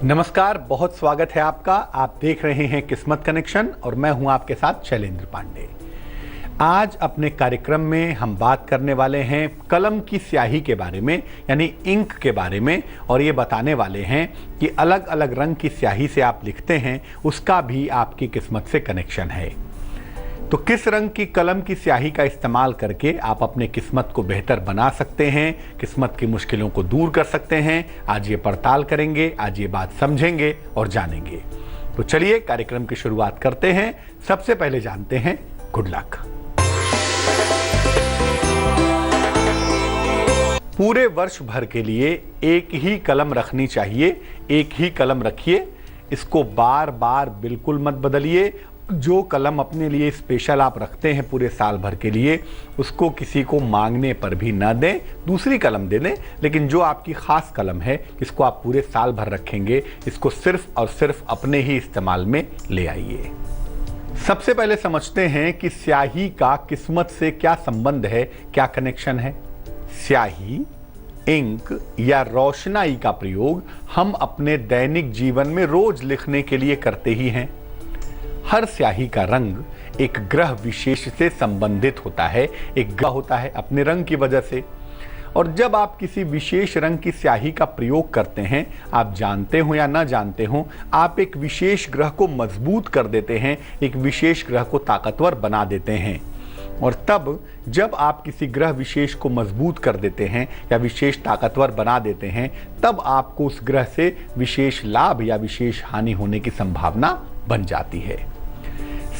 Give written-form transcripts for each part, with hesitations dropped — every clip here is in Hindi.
नमस्कार, बहुत स्वागत है आपका। आप देख रहे हैं किस्मत कनेक्शन और मैं हूं आपके साथ शैलेंद्र पांडे। आज अपने कार्यक्रम में हम बात करने वाले हैं कलम की स्याही के बारे में, यानी इंक के बारे में, और ये बताने वाले हैं कि अलग अलग रंग की स्याही से आप लिखते हैं उसका भी आपकी किस्मत से कनेक्शन है। तो किस रंग की कलम की स्याही का इस्तेमाल करके आप अपने किस्मत को बेहतर बना सकते हैं, किस्मत की मुश्किलों को दूर कर सकते हैं, आज ये पड़ताल करेंगे, आज ये बात समझेंगे और जानेंगे। तो चलिए कार्यक्रम की शुरुआत करते हैं। सबसे पहले जानते हैं गुड लक। पूरे वर्ष भर के लिए एक ही कलम रखनी चाहिए, एक ही कलम रखिए, इसको बार बार बिल्कुल मत बदलिए। जो कलम अपने लिए स्पेशल आप रखते हैं पूरे साल भर के लिए, उसको किसी को मांगने पर भी ना दें, दूसरी कलम दे दें, लेकिन जो आपकी खास कलम है इसको आप पूरे साल भर रखेंगे, इसको सिर्फ और सिर्फ अपने ही इस्तेमाल में ले आइए। सबसे पहले समझते हैं कि स्याही का किस्मत से क्या संबंध है, क्या कनेक्शन है। स्याही, इंक या रोशनाई का प्रयोग हम अपने दैनिक जीवन में रोज लिखने के लिए करते ही हैं। हर स्याही का रंग एक ग्रह विशेष से संबंधित होता है, एक ग्रह होता है अपने रंग की वजह से। और जब आप किसी विशेष रंग की स्याही का प्रयोग करते हैं, आप जानते हो या ना जानते हो, आप एक विशेष ग्रह को मजबूत कर देते हैं, एक विशेष ग्रह को ताकतवर बना देते हैं। और तब जब आप किसी ग्रह विशेष को मजबूत कर देते हैं या विशेष ताकतवर बना देते हैं, तब आपको उस ग्रह से विशेष लाभ या विशेष हानि होने की संभावना बन जाती है।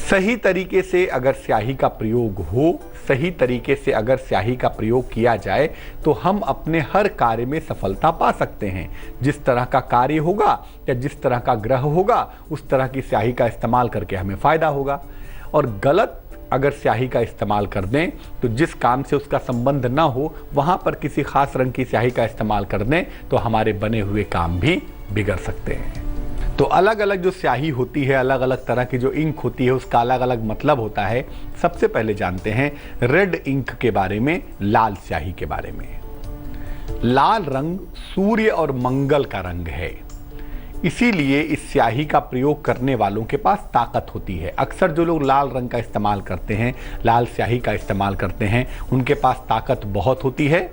सही तरीके से अगर स्याही का प्रयोग हो, सही तरीके से अगर स्याही का प्रयोग किया जाए, तो हम अपने हर कार्य में सफलता पा सकते हैं। जिस तरह का कार्य होगा या जिस तरह का ग्रह होगा, उस तरह की स्याही का इस्तेमाल करके हमें फायदा होगा। और गलत अगर स्याही का इस्तेमाल कर दें, तो जिस काम से उसका संबंध ना हो, वहां पर किसी खास रंग की स्याही का इस्तेमाल कर दें, तो हमारे बने हुए काम भी बिगड़ सकते हैं। तो अलग अलग जो स्याही होती है, अलग अलग तरह की जो इंक होती है, उसका अलग अलग मतलब होता है। सबसे पहले जानते हैं रेड इंक के बारे में, लाल स्याही के बारे में। लाल रंग सूर्य और मंगल का रंग है, इसीलिए इस स्याही का प्रयोग करने वालों के पास ताकत होती है। अक्सर जो लोग लाल रंग का इस्तेमाल करते हैं, लाल स्याही का इस्तेमाल करते हैं, उनके पास ताकत बहुत होती है।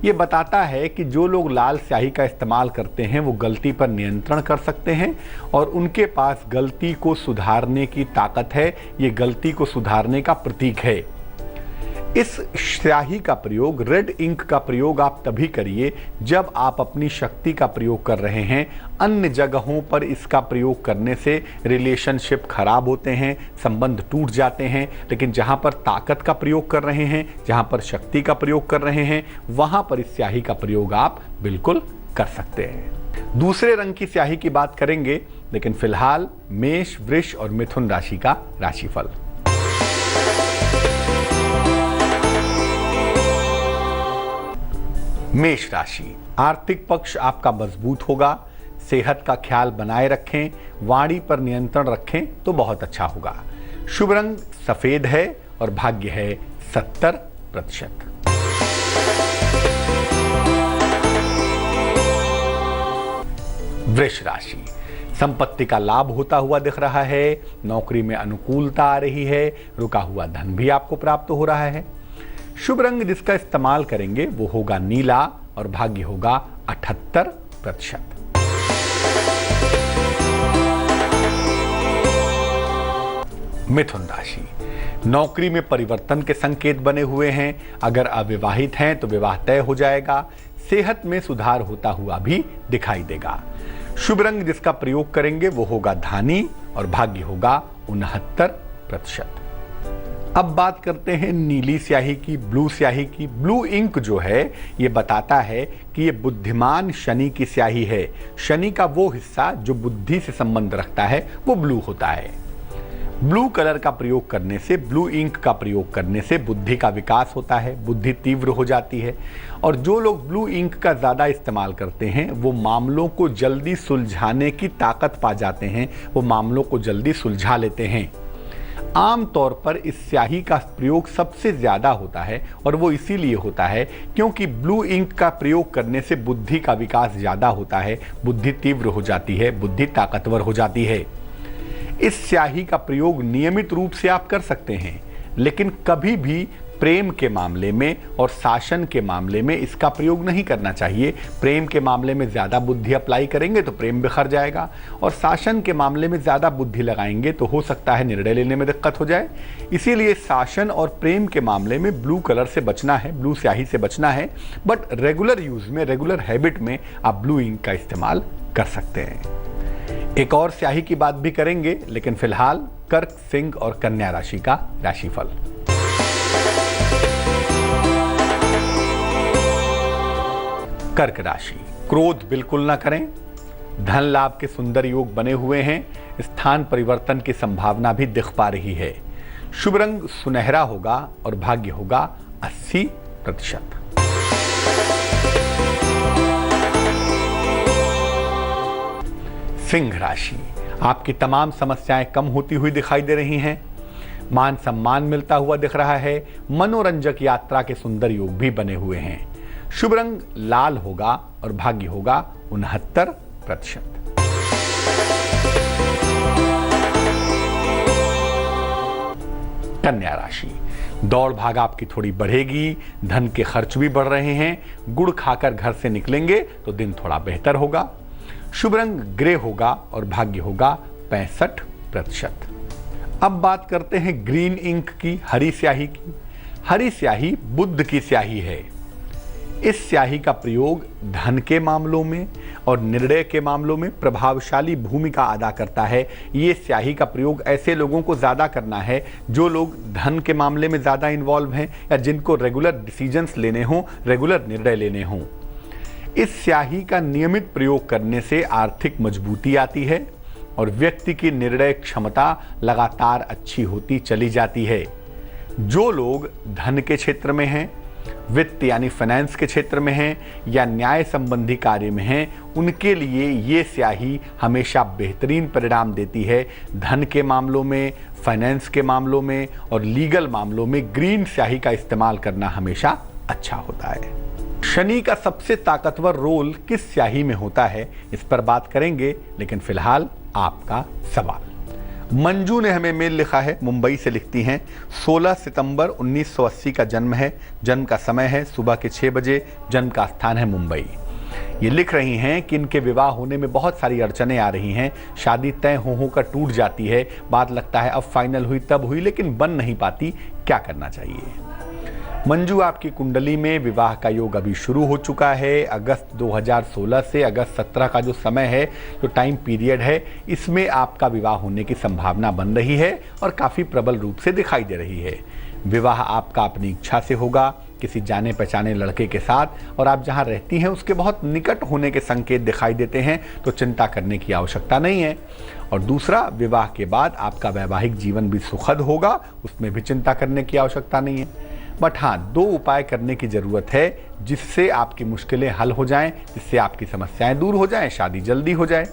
ये बताता है कि जो लोग लाल स्याही का इस्तेमाल करते हैं वो गलती पर नियंत्रण कर सकते हैं और उनके पास गलती को सुधारने की ताकत है। ये गलती को सुधारने का प्रतीक है। इस स्याही का प्रयोग, रेड इंक का प्रयोग आप तभी करिए जब आप अपनी शक्ति का प्रयोग कर रहे हैं। अन्य जगहों पर इसका प्रयोग करने से रिलेशनशिप खराब होते हैं, संबंध टूट जाते हैं। लेकिन जहां पर ताकत का प्रयोग कर रहे हैं, जहां पर शक्ति का प्रयोग कर रहे हैं, वहां पर इस स्याही का प्रयोग आप बिल्कुल कर सकते हैं। दूसरे रंग की स्याही की बात करेंगे, लेकिन फिलहाल मेष, वृष और मिथुन राशि का राशिफल। मेष राशि, आर्थिक पक्ष आपका मजबूत होगा। सेहत का ख्याल बनाए रखें, वाणी पर नियंत्रण रखें तो बहुत अच्छा होगा। शुभ रंग सफेद है और भाग्य है 70%। वृष राशि, संपत्ति का लाभ होता हुआ दिख रहा है, नौकरी में अनुकूलता आ रही है, रुका हुआ धन भी आपको प्राप्त हो रहा है। शुभ रंग जिसका इस्तेमाल करेंगे वो होगा नीला और भाग्य होगा 78%। मिथुन राशि, नौकरी में परिवर्तन के संकेत बने हुए हैं। अगर अविवाहित हैं तो विवाह तय हो जाएगा। सेहत में सुधार होता हुआ भी दिखाई देगा। शुभ रंग जिसका प्रयोग करेंगे वो होगा धानी और भाग्य होगा 69%। अब बात करते हैं नीली स्याही की, ब्लू स्याही की। ब्लू इंक जो है ये बताता है कि ये बुद्धिमान शनि की स्याही है। शनि का वो हिस्सा जो बुद्धि से संबंध रखता है वो ब्लू होता है। ब्लू कलर का प्रयोग करने से, ब्लू इंक का प्रयोग करने से बुद्धि का विकास होता है, बुद्धि तीव्र हो जाती है। और जो लोग ब्लू इंक का ज़्यादा इस्तेमाल करते हैं वो मामलों को जल्दी सुलझाने की ताकत पा जाते हैं, वो मामलों को जल्दी सुलझा लेते हैं। आमतौर पर इस स्याही का प्रयोग सबसे ज्यादा होता है और वो इसीलिए होता है क्योंकि ब्लू इंक का प्रयोग करने से बुद्धि का विकास ज्यादा होता है, बुद्धि तीव्र हो जाती है, बुद्धि ताकतवर हो जाती है। इस स्याही का प्रयोग नियमित रूप से आप कर सकते हैं, लेकिन कभी भी प्रेम के मामले में और शासन के मामले में इसका प्रयोग नहीं करना चाहिए। प्रेम के मामले में ज़्यादा बुद्धि अप्लाई करेंगे तो प्रेम बिखर जाएगा, और शासन के मामले में ज़्यादा बुद्धि लगाएंगे तो हो सकता है निर्णय लेने में दिक्कत हो जाए। इसीलिए शासन और प्रेम के मामले में ब्लू कलर से बचना है, ब्लू स्याही से बचना है। बट रेगुलर यूज़ में, रेगुलर हैबिट में आप ब्लू इंक का इस्तेमाल कर सकते हैं। एक और स्याही की बात भी करेंगे, लेकिन फिलहाल कर्क, सिंह और कन्या राशि का राशिफल। कर्क राशि, क्रोध बिल्कुल ना करें। धन लाभ के सुंदर योग बने हुए हैं। स्थान परिवर्तन की संभावना भी दिख पा रही है। शुभ रंग सुनहरा होगा और भाग्य होगा 80%। सिंह राशि, आपकी तमाम समस्याएं कम होती हुई दिखाई दे रही हैं। मान सम्मान मिलता हुआ दिख रहा है। मनोरंजक यात्रा के सुंदर योग भी बने हुए हैं। शुभ रंग लाल होगा और भाग्य होगा 69%। कन्या राशि, दौड़ भाग आपकी थोड़ी बढ़ेगी। धन के खर्च भी बढ़ रहे हैं। गुड़ खाकर घर से निकलेंगे तो दिन थोड़ा बेहतर होगा। शुभ रंग ग्रे होगा और भाग्य होगा 65%। अब बात करते हैं ग्रीन इंक की, हरी स्याही की। हरी स्याही बुद्ध की स्याही है। इस स्याही का प्रयोग धन के मामलों में और निर्णय के मामलों में प्रभावशाली भूमिका अदा करता है। ये स्याही का प्रयोग ऐसे लोगों को ज़्यादा करना है जो लोग धन के मामले में ज़्यादा इन्वॉल्व हैं या जिनको रेगुलर डिसीजंस लेने हों, रेगुलर निर्णय लेने हों। इस स्याही का नियमित प्रयोग करने से आर्थिक मजबूती आती है और व्यक्ति की निर्णय क्षमता लगातार अच्छी होती चली जाती है। जो लोग धन के क्षेत्र में हैं, वित्त यानी फाइनेंस के क्षेत्र में हैं या न्याय संबंधी कार्य में हैं, उनके लिए ये स्याही हमेशा बेहतरीन परिणाम देती है। धन के मामलों में, फाइनेंस के मामलों में और लीगल मामलों में ग्रीन स्याही का इस्तेमाल करना हमेशा अच्छा होता है। शनि का सबसे ताकतवर रोल किस स्याही में होता है, इस पर बात करेंगे, लेकिन फिलहाल आपका सवाल। मंजू ने हमें मेल लिखा है, मुंबई से लिखती हैं। 16 सितंबर 1980 का जन्म है। जन्म का समय है सुबह के 6 बजे। जन्म का स्थान है मुंबई। ये लिख रही हैं कि इनके विवाह होने में बहुत सारी अड़चनें आ रही हैं। शादी तय होकर टूट जाती है। बात लगता है अब फाइनल हुई तब हुई, लेकिन बन नहीं पाती। क्या करना चाहिए? मंजू, आपकी कुंडली में विवाह का योग अभी शुरू हो चुका है। अगस्त 2016 से अगस्त 17 का जो समय है, जो टाइम पीरियड है, इसमें आपका विवाह होने की संभावना बन रही है और काफ़ी प्रबल रूप से दिखाई दे रही है। विवाह आपका अपनी इच्छा से होगा, किसी जाने पहचाने लड़के के साथ, और आप जहां रहती हैं उसके बहुत निकट होने के संकेत दिखाई देते हैं, तो चिंता करने की आवश्यकता नहीं है। और दूसरा, विवाह के बाद आपका वैवाहिक जीवन भी सुखद होगा, उसमें भी चिंता करने की आवश्यकता नहीं है। बट हाँ, 2 उपाय करने की ज़रूरत है जिससे आपकी मुश्किलें हल हो जाएं, जिससे आपकी समस्याएं दूर हो जाएं, शादी जल्दी हो जाए।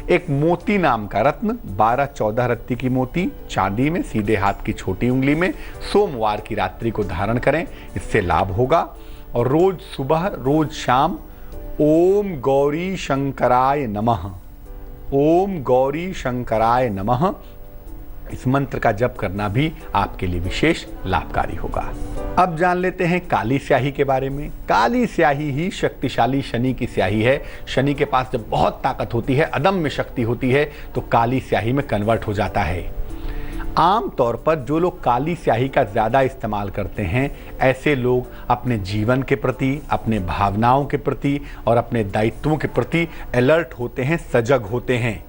एक मोती नाम का रत्न, 12-14 रत्ती की मोती, चांदी में, सीधे हाथ की छोटी उंगली में, सोमवार की रात्रि को धारण करें, इससे लाभ होगा। और रोज सुबह, रोज शाम ओम गौरी शंकराय नमः, ओम गौरी शंकराय नमः, इस मंत्र का जप करना भी आपके लिए विशेष लाभकारी होगा। अब जान लेते हैं काली स्याही के बारे में। काली स्याही ही शक्तिशाली शनि की स्याही है। शनि के पास जब बहुत ताकत होती है, अदम्य शक्ति होती है, तो काली स्याही में कन्वर्ट हो जाता है। आम तौर पर जो लोग काली स्याही का ज़्यादा इस्तेमाल करते हैं, ऐसे लोग अपने जीवन के प्रति, अपने भावनाओं के प्रति और अपने दायित्वों के प्रति अलर्ट होते हैं, सजग होते हैं।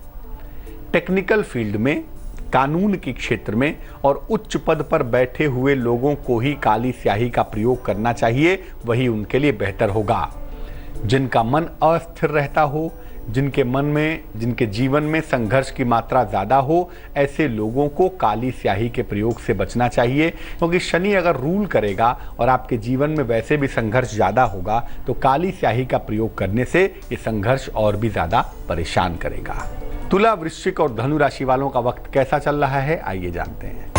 टेक्निकल फील्ड में, कानून के क्षेत्र में और उच्च पद पर बैठे हुए लोगों को ही काली स्याही का प्रयोग करना चाहिए, वही उनके लिए बेहतर होगा। जिनका मन अस्थिर रहता हो, जिनके मन में, जिनके जीवन में संघर्ष की मात्रा ज़्यादा हो, ऐसे लोगों को काली स्याही के प्रयोग से बचना चाहिए, क्योंकि शनि अगर रूल करेगा और आपके जीवन में वैसे भी संघर्ष ज़्यादा होगा, तो काली स्याही का प्रयोग करने से ये संघर्ष और भी ज़्यादा परेशान करेगा। तुला, वृश्चिक और धनु राशि वालों का वक्त कैसा चल रहा है, आइए जानते हैं।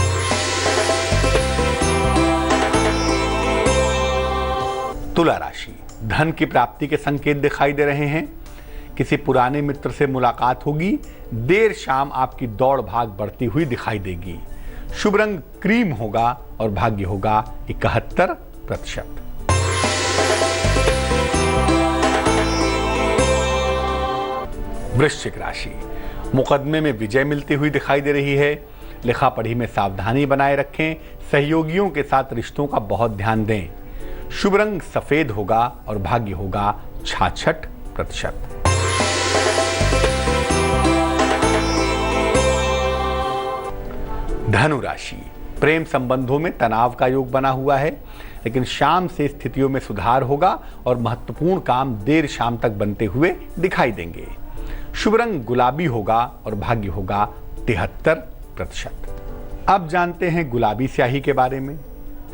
तुला राशि, धन की प्राप्ति के संकेत दिखाई दे रहे हैं। किसी पुराने मित्र से मुलाकात होगी। देर शाम आपकी दौड़ भाग बढ़ती हुई दिखाई देगी। शुभ रंग क्रीम होगा और भाग्य होगा 71%। वृश्चिक राशि, मुकदमे में विजय मिलती हुई दिखाई दे रही है। लिखा पढ़ी में सावधानी बनाए रखें। सहयोगियों के साथ रिश्तों का बहुत ध्यान दें। शुभ रंग सफेद होगा और भाग्य होगा 66%। धनु राशि, प्रेम संबंधों में तनाव का योग बना हुआ है, लेकिन शाम से स्थितियों में सुधार होगा और महत्वपूर्ण काम देर शाम तक बनते हुए दिखाई देंगे। शुभ रंग गुलाबी होगा और भाग्य होगा 73%। अब जानते हैं गुलाबी स्याही के बारे में।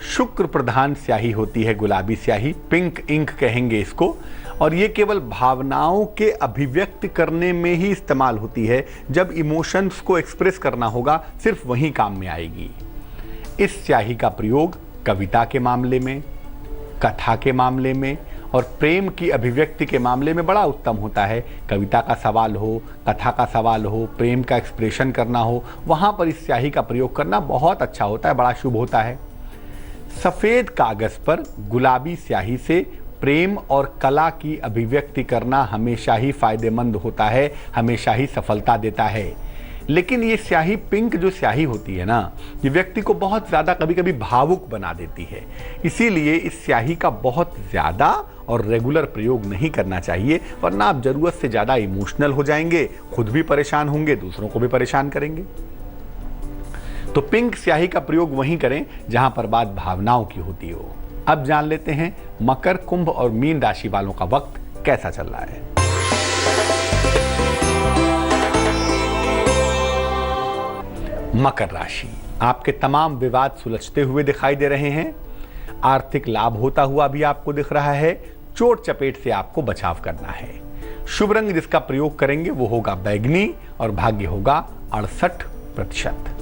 शुक्र प्रधान स्याही होती है गुलाबी स्याही, पिंक इंक कहेंगे इसको, और ये केवल भावनाओं के अभिव्यक्त करने में ही इस्तेमाल होती है। जब इमोशंस को एक्सप्रेस करना होगा सिर्फ वहीं काम में आएगी। इस स्याही का प्रयोग कविता के मामले में, कथा के मामले में और प्रेम की अभिव्यक्ति के मामले में बड़ा उत्तम होता है। कविता का सवाल हो, कथा का सवाल हो, प्रेम का एक्सप्रेशन करना हो, वहां पर इस स्याही का प्रयोग करना बहुत अच्छा होता है, बड़ा शुभ होता है। सफेद कागज पर गुलाबी स्याही से प्रेम और कला की अभिव्यक्ति करना हमेशा ही फायदेमंद होता है, हमेशा ही सफलता देता है। लेकिन ये स्याही पिंक जो स्याही होती है ना, ये व्यक्ति को बहुत ज़्यादा कभी कभी भावुक बना देती है। इसीलिए इस स्याही का बहुत ज़्यादा और रेगुलर प्रयोग नहीं करना चाहिए, वरना आप ज़रूरत से ज़्यादा इमोशनल हो जाएंगे, खुद भी परेशान होंगे, दूसरों को भी परेशान करेंगे। तो पिंक स्याही का प्रयोग वहीं करें जहां पर बात भावनाओं की होती हो। अब जान लेते हैं मकर, कुंभ और मीन राशि वालों का वक्त कैसा चल रहा है। मकर राशि, आपके तमाम विवाद सुलझते हुए दिखाई दे रहे हैं। आर्थिक लाभ होता हुआ भी आपको दिख रहा है। चोट चपेट से आपको बचाव करना है। शुभ रंग जिसका प्रयोग करेंगे वो होगा बैगनी और भाग्य होगा 68%।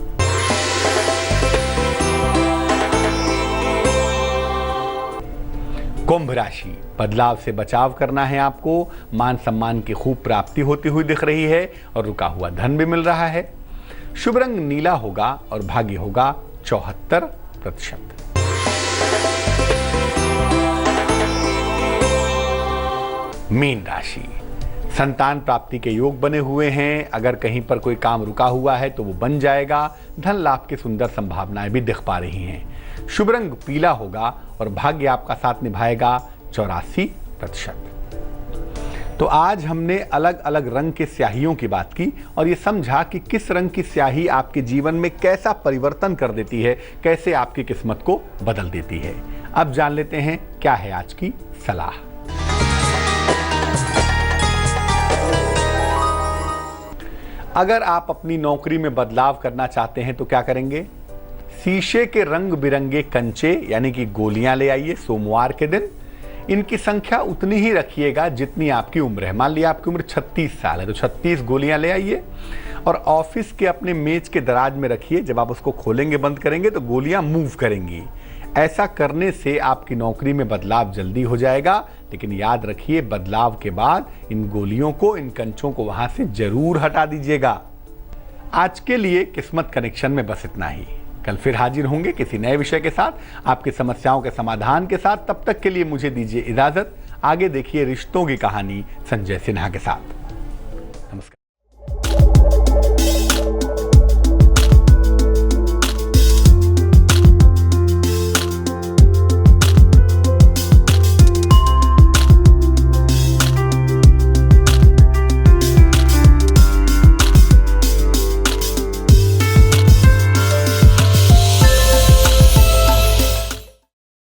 कुंभ राशि, बदलाव से बचाव करना है आपको। मान सम्मान की खूब प्राप्ति होती हुई दिख रही है और रुका हुआ धन भी मिल रहा है। शुभ रंग नीला होगा और भाग्य होगा 74%। मीन राशि, संतान प्राप्ति के योग बने हुए हैं। अगर कहीं पर कोई काम रुका हुआ है तो वो बन जाएगा। धन लाभ की सुंदर संभावनाएं भी दिख पा रही हैं। शुभ रंग पीला होगा और भाग्य आपका साथ निभाएगा 84%। तो आज हमने अलग अलग रंग के स्याहियों की बात की और ये समझा कि किस रंग की स्याही आपके जीवन में कैसा परिवर्तन कर देती है, कैसे आपकी किस्मत को बदल देती है। अब जान लेते हैं क्या है आज की सलाह। अगर आप अपनी नौकरी में बदलाव करना चाहते हैं तो क्या करेंगे? शीशे के रंग बिरंगे कंचे यानी कि गोलियां ले आइए सोमवार के दिन। इनकी संख्या उतनी ही रखिएगा जितनी आपकी उम्र है। मान लिया आपकी उम्र 36 साल है तो 36 गोलियां ले आइए और ऑफिस के अपने मेज के दराज में रखिए। जब आप उसको खोलेंगे बंद करेंगे तो गोलियां मूव करेंगी। ऐसा करने से आपकी नौकरी में बदलाव जल्दी हो जाएगा। लेकिन याद रखिए, बदलाव के बाद इन गोलियों को, इन कंचों को वहां से जरूर हटा दीजिएगा। आज के लिए किस्मत कनेक्शन में बस इतना ही। कल फिर हाजिर होंगे किसी नए विषय के साथ, आपकी समस्याओं के समाधान के साथ। तब तक के लिए मुझे दीजिए इजाजत। आगे देखिए रिश्तों की कहानी संजय सिन्हा के साथ।